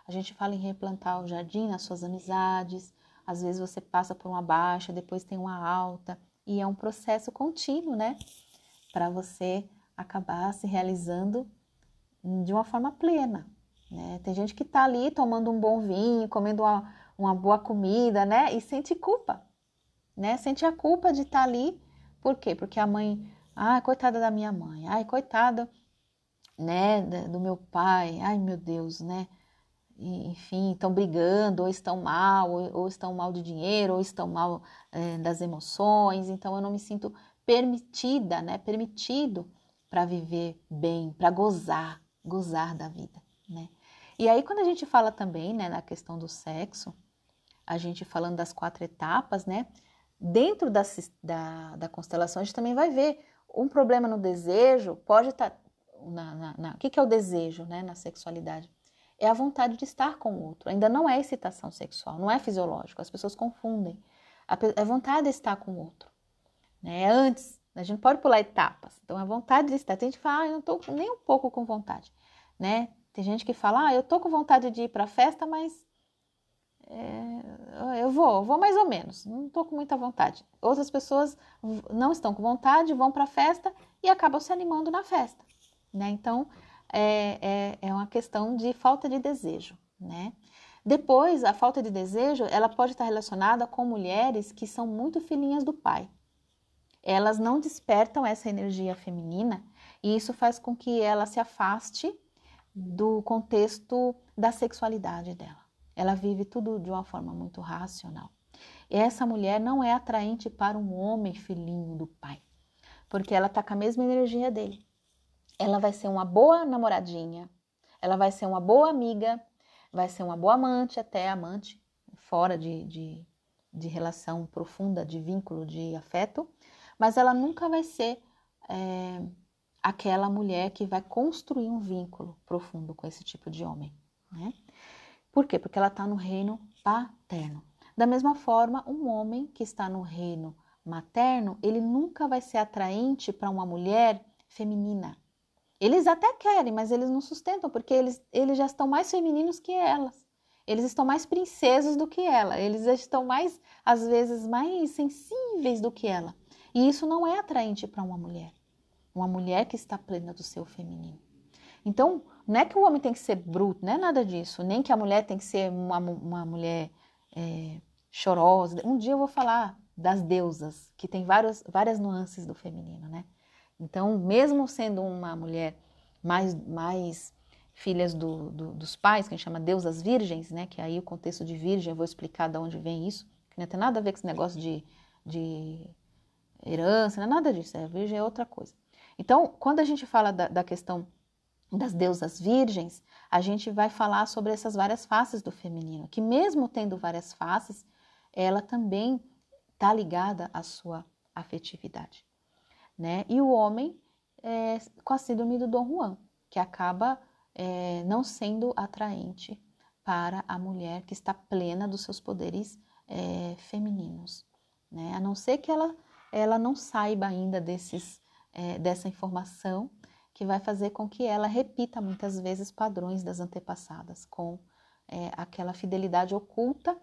a gente fala em replantar o jardim nas suas amizades. Às vezes você passa por uma baixa, depois tem uma alta, e é um processo contínuo, né? Para você acabar se realizando de uma forma plena, né? Tem gente que está ali tomando um bom vinho, comendo uma boa comida, né? E sente culpa, né? Sente a culpa de estar ali. Por quê? Porque a mãe, ai, coitada da minha mãe, ai, coitada, né, do meu pai, ai, meu Deus, né? E, enfim, estão brigando, ou estão mal, ou estão mal de dinheiro, ou estão mal das emoções, então eu não me sinto permitida, né? Permitido para viver bem, para gozar da vida, né? E aí, quando a gente fala também, né, na questão do sexo, a gente falando das 4 etapas, né? Dentro da constelação, a gente também vai ver um problema no desejo, pode estar... O que é o desejo, né, na sexualidade? É a vontade de estar com o outro. Ainda não é excitação sexual, não é fisiológico, as pessoas confundem. É a vontade de estar com o outro, né? Antes, a gente pode pular etapas. Então, a vontade de estar. Tem gente que fala, eu não estou nem um pouco com vontade, né? Tem gente que fala, eu estou com vontade de ir para a festa, mas eu vou mais ou menos, não estou com muita vontade. Outras pessoas não estão com vontade, vão para a festa e acabam se animando na festa, né? Então, é uma questão de falta de desejo, né? Depois, a falta de desejo, ela pode estar relacionada com mulheres que são muito filhinhas do pai. Elas não despertam essa energia feminina e isso faz com que ela se afaste do contexto da sexualidade dela. Ela vive tudo de uma forma muito racional. essa mulher não é atraente para um homem filhinho do pai, porque ela está com a mesma energia dele. Ela vai ser uma boa namoradinha, ela vai ser uma boa amiga, vai ser uma boa amante, até amante, fora de relação profunda, de vínculo, de afeto, mas ela nunca vai ser aquela mulher que vai construir um vínculo profundo com esse tipo de homem, né? Por quê? Porque ela está no reino paterno. Da mesma forma, um homem que está no reino materno, ele nunca vai ser atraente para uma mulher feminina. Eles até querem, mas eles não sustentam, porque eles já estão mais femininos que elas. Eles estão mais princesos do que ela. Eles já estão mais, às vezes, mais sensíveis do que ela. E isso não é atraente para uma mulher. Uma mulher que está plena do seu feminino. Então, não é que o homem tem que ser bruto, não é nada disso. Nem que a mulher tem que ser uma mulher chorosa. Um dia eu vou falar das deusas, que tem várias nuances do feminino, né? Então, mesmo sendo uma mulher mais filhas dos pais, que a gente chama deusas virgens, né? Que aí o contexto de virgem, eu vou explicar de onde vem isso, que não tem nada a ver com esse negócio de herança, não é nada disso, virgem é outra coisa. Então, quando a gente fala da questão das deusas virgens, a gente vai falar sobre essas várias faces do feminino, que mesmo tendo várias faces, ela também está ligada à sua afetividade, né? E o homem com a síndrome do Dom Juan, que acaba não sendo atraente para a mulher que está plena dos seus poderes femininos, né? A não ser que ela não saiba ainda dessa informação, que vai fazer com que ela repita muitas vezes padrões das antepassadas, com aquela fidelidade oculta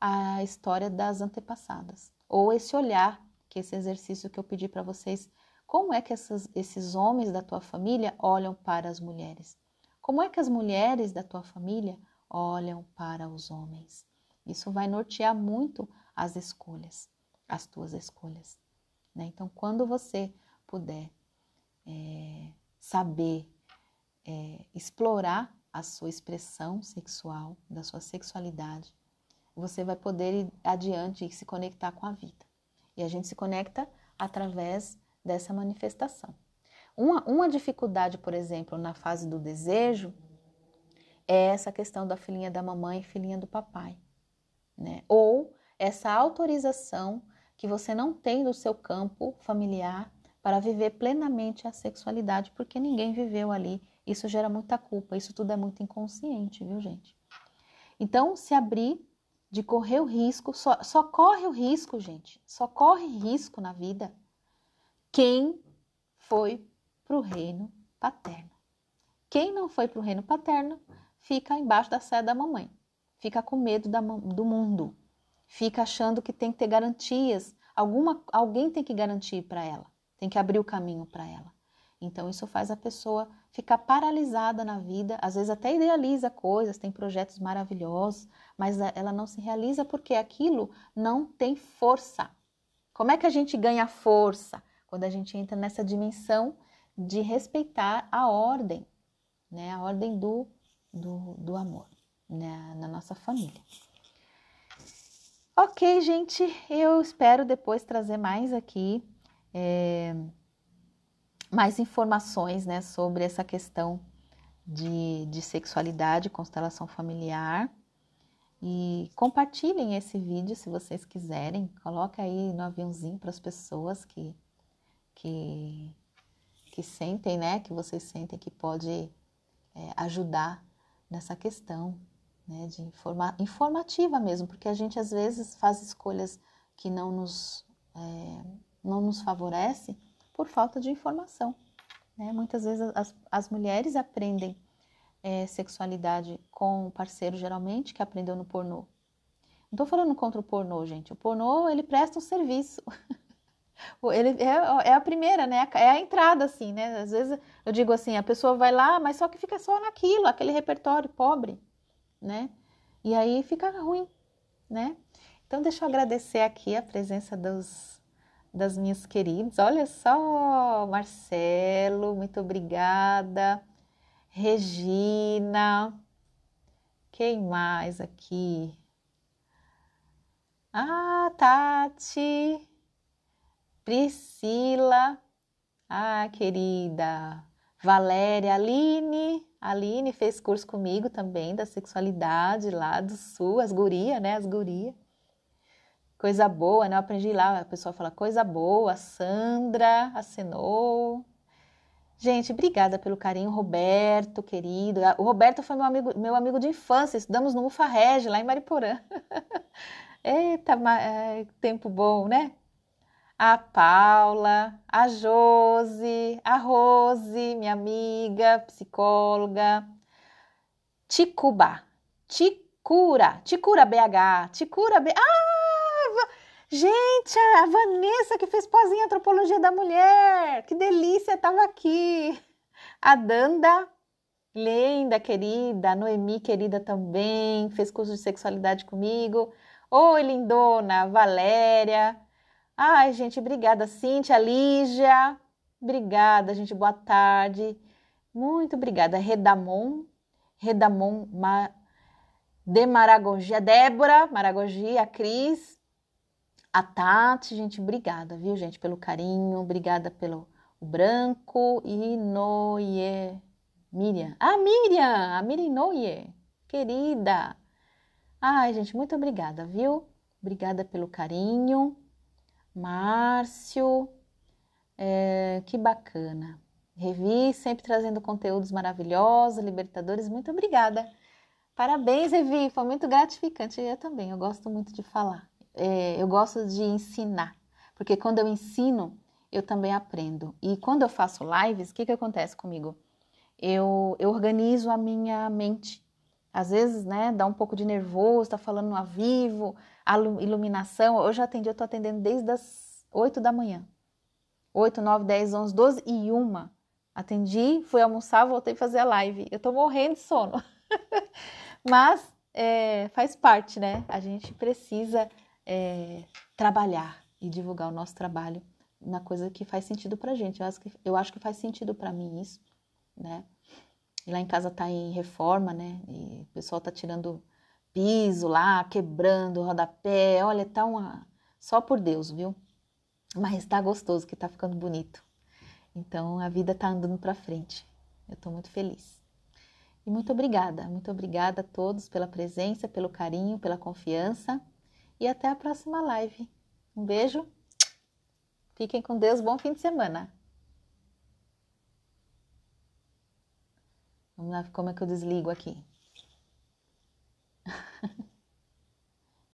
à história das antepassadas. Ou esse olhar, que esse exercício que eu pedi para vocês, como é que esses homens da tua família olham para as mulheres? Como é que as mulheres da tua família olham para os homens? Isso vai nortear muito as escolhas, as tuas escolhas, né? Então, quando você puder saber explorar a sua expressão sexual, da sua sexualidade, você vai poder ir adiante e se conectar com a vida. E a gente se conecta através dessa manifestação. Uma dificuldade, por exemplo, na fase do desejo, é essa questão da filhinha da mamãe e filhinha do papai, né? Ou essa autorização que você não tem no seu campo familiar para viver plenamente a sexualidade, porque ninguém viveu ali. Isso gera muita culpa, isso tudo é muito inconsciente, viu, gente? Então, se abrir de correr o risco, só corre o risco, gente, só corre risco na vida quem foi para o reino paterno. Quem não foi para o reino paterno fica embaixo da saia da mamãe, fica com medo do mundo, fica achando que tem que ter garantias, alguém tem que garantir para ela, tem que abrir o caminho para ela. Então isso faz a pessoa ficar paralisada na vida, às vezes até idealiza coisas, tem projetos maravilhosos, mas ela não se realiza porque aquilo não tem força. Como é que a gente ganha força? Quando a gente entra nessa dimensão de respeitar a ordem, né? A ordem do amor, né? Na nossa família. Ok, gente, eu espero depois trazer mais aqui, mais informações, né, sobre essa questão de sexualidade, constelação familiar. E compartilhem esse vídeo se vocês quiserem. Coloca aí no aviãozinho para as pessoas que sentem, né? Que vocês sentem que pode ajudar nessa questão, né? De informativa mesmo, porque a gente às vezes faz escolhas que não nos favorece por falta de informação, né? Muitas vezes as mulheres aprendem sexualidade com o parceiro, geralmente, que aprendeu no pornô. Não estou falando contra o pornô, gente. O pornô, ele presta um serviço. Ele é a primeira, né? É a entrada, assim, né? Às vezes eu digo assim, a pessoa vai lá, mas só que fica só naquilo, aquele repertório pobre, né? E aí fica ruim, né? Então, deixa eu agradecer aqui a presença das minhas queridas. Olha só, Marcelo, muito obrigada. Regina, quem mais aqui? Ah, Tati, Priscila, ah, querida, Valéria, Aline fez curso comigo também da sexualidade lá do Sul, as gurias, né, as gurias. Coisa boa, né, eu aprendi lá, a pessoa fala coisa boa, Sandra assinou. Gente, obrigada pelo carinho, Roberto, querido. O Roberto foi meu amigo de infância, estudamos no UFAREG, lá em Mariporã. Eita, tempo bom, né? A Paula, a Josi, a Rose, minha amiga, psicóloga. Ticuba, Ticura BH, gente, a Vanessa que fez pós em Antropologia da Mulher, que delícia, estava aqui. A Danda, linda, querida, a Noemi, querida também, fez curso de sexualidade comigo. Oi, lindona, Valéria. Ai, gente, obrigada, Cíntia, Lígia. Obrigada, gente, boa tarde. Muito obrigada, Redamon de Maragogi, a Débora Maragogi, a Cris, a Tati, gente, obrigada, viu, gente, pelo carinho, obrigada pelo o branco e Noie. Miriam. A Miriam Noie, querida. Ai, gente, muito obrigada, viu? Obrigada pelo carinho. Márcio, que bacana. Revi, sempre trazendo conteúdos maravilhosos, libertadores. Muito obrigada. Parabéns, Revi. Foi muito gratificante. Eu também, eu gosto muito de falar. Eu gosto de ensinar. Porque quando eu ensino, eu também aprendo. E quando eu faço lives, o que acontece comigo? Eu organizo a minha mente. Às vezes, né, dá um pouco de nervoso, tá falando ao vivo, a iluminação. Eu já atendi, eu tô atendendo desde as 8 da manhã. 8, 9, 10, 11, 12 e 1. Atendi, fui almoçar, voltei a fazer a live. Eu tô morrendo de sono. Mas faz parte, né? A gente precisa trabalhar e divulgar o nosso trabalho na coisa que faz sentido pra gente. Eu acho que faz sentido pra mim isso, né? E lá em casa tá em reforma, né? E o pessoal tá tirando piso lá, quebrando rodapé. Olha, tá só por Deus, viu? Mas tá gostoso, que tá ficando bonito. Então a vida tá andando pra frente. Eu tô muito feliz. E muito obrigada a todos pela presença, pelo carinho, pela confiança. E até a próxima live. Um beijo. Fiquem com Deus. Bom fim de semana. Vamos lá, como é que eu desligo aqui?